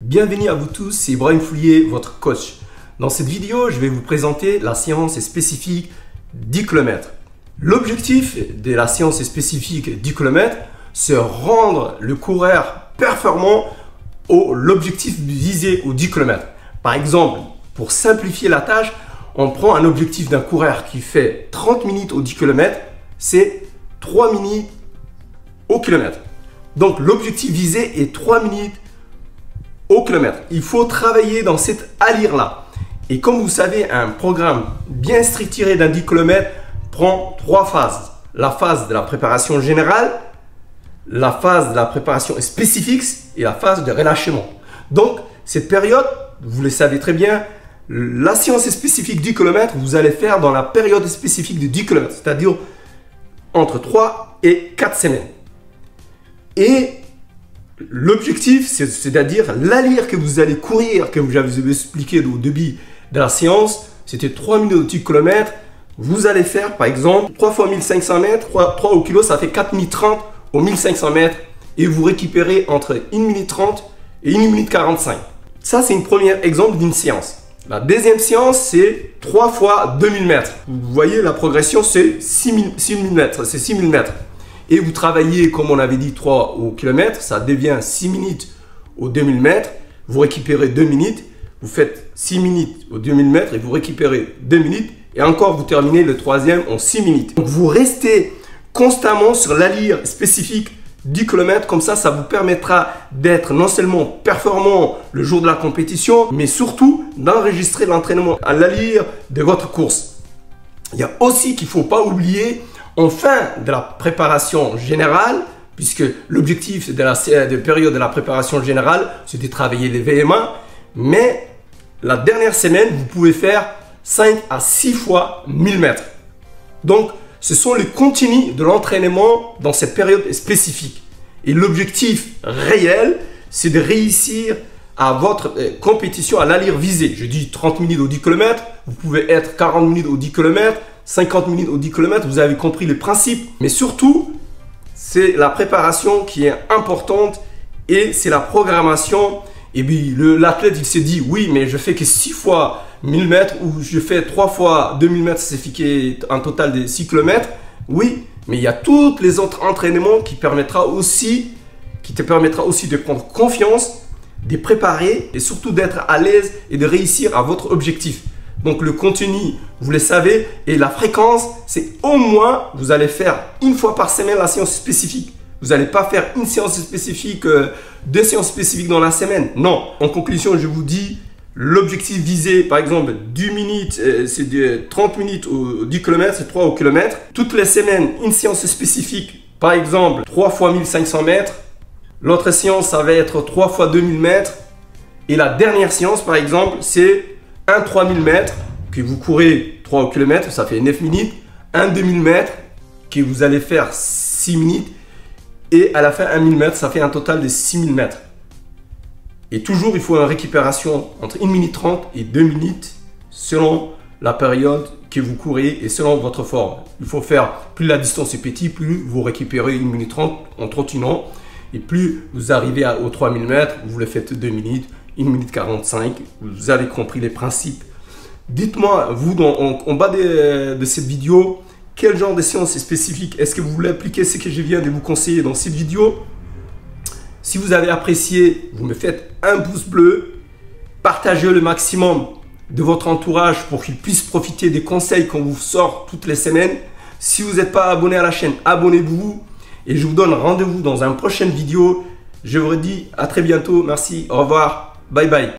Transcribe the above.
Bienvenue à vous tous, c'est Ibrahim Foulier, votre coach. Dans cette vidéo, je vais vous présenter la séance spécifique 10 km. L'objectif de la séance spécifique 10 km, c'est rendre le coureur performant l'objectif visé aux 10 km. Par exemple, pour simplifier la tâche, on prend un objectif d'un coureur qui fait 30 minutes aux 10 km, c'est 3 minutes au kilomètre. Donc l'objectif visé est 3 minutes au kilomètre. Il faut travailler dans cette allure-là. Et comme vous savez, un programme bien structuré d'un 10 km prend 3 phases. La phase de la préparation générale, la phase de la préparation spécifique et la phase de relâchement. Donc, cette période, vous le savez très bien, la séance spécifique 10 km, vous allez faire dans la période spécifique de 10 km, c'est-à-dire entre 3 et 4 semaines. Et l'objectif, c'est-à-dire l'allure que vous allez courir, comme j'avais expliqué au début de la séance, c'était 3 minutes au 10 km. Vous allez faire, par exemple, 3 fois 1500 mètres, 3 au kilo, ça fait 4 minutes 30 au 1500 mètres. Et vous récupérez entre 1 minute 30 et 1 minute 45. Ça, c'est un premier exemple d'une séance. La deuxième séance, c'est 3 fois 2000 mètres. Vous voyez, la progression, c'est 6000 mètres. C'est 6000 mètres. Et vous travaillez, comme on avait dit, 3 au kilomètre, ça devient 6 minutes au 2000 mètres. Vous récupérez 2 minutes, vous faites 6 minutes au 2000 mètres et vous récupérez 2 minutes. Et encore, vous terminez le troisième en 6 minutes. Donc, vous restez constamment sur l'allure spécifique 10 km. Comme ça vous permettra d'être non seulement performant le jour de la compétition, mais surtout d'enregistrer l'entraînement à l'allure de votre course. Il y a aussi qu'il ne faut pas oublier, en fin de la préparation générale, puisque l'objectif de la période de la préparation générale, c'est de travailler les VMA, mais la dernière semaine, vous pouvez faire 5 à 6 fois 1000 mètres. Donc, ce sont les continus de l'entraînement dans cette période spécifique. Et l'objectif réel, c'est de réussir à votre compétition à l'allure visée. Je dis 30 minutes au 10 km, vous pouvez être 40 minutes au 10 km, 50 minutes au 10 km, vous avez compris le principe. Mais surtout, c'est la préparation qui est importante et c'est la programmation. Et puis l'athlète, il s'est dit, oui, mais je fais que 6 fois 1000 mètres ou je fais 3 fois 2000 mètres, ça fait un total de 6 km. Oui, mais il y a tous les autres entraînements qui te permettra aussi de prendre confiance, de préparer et surtout d'être à l'aise et de réussir à votre objectif. Donc le contenu, vous le savez, et la fréquence, c'est au moins, vous allez faire une fois par semaine la séance spécifique. Vous n'allez pas faire une séance spécifique, 2 séances spécifiques dans la semaine. Non. En conclusion, je vous dis, l'objectif visé, par exemple, 10 minutes, c'est de 30 minutes au 10 km, c'est 3 au kilomètre. Toutes les semaines, une séance spécifique, par exemple, 3 fois 1500 mètres. L'autre séance, ça va être 3 fois 2000 mètres. Et la dernière séance, par exemple, c'est un 3000 mètres que vous courez 3 au kilomètre, ça fait 9 minutes. Un 2000 mètres que vous allez faire 6 minutes. Et à la fin, 1000 mètres, ça fait un total de 6000 mètres. Et toujours, il faut une récupération entre 1 minute 30 et 2 minutes selon la période que vous courez et selon votre forme. Il faut faire, plus la distance est petite, plus vous récupérez 1 minute 30 en trottinant. Et plus vous arrivez aux 3000 mètres, vous le faites 2 minutes, 1 minute 45. Vous avez compris les principes. Dites-moi, vous, en bas de cette vidéo, quel genre de séance spécifique est-ce que vous voulez appliquer ce que je viens de vous conseiller dans cette vidéo? Si vous avez apprécié, vous me faites un pouce bleu. Partagez le maximum de votre entourage pour qu'il puisse profiter des conseils qu'on vous sort toutes les semaines. Si vous n'êtes pas abonné à la chaîne, abonnez-vous. Et je vous donne rendez-vous dans une prochaine vidéo. Je vous dis à très bientôt. Merci, au revoir, bye bye.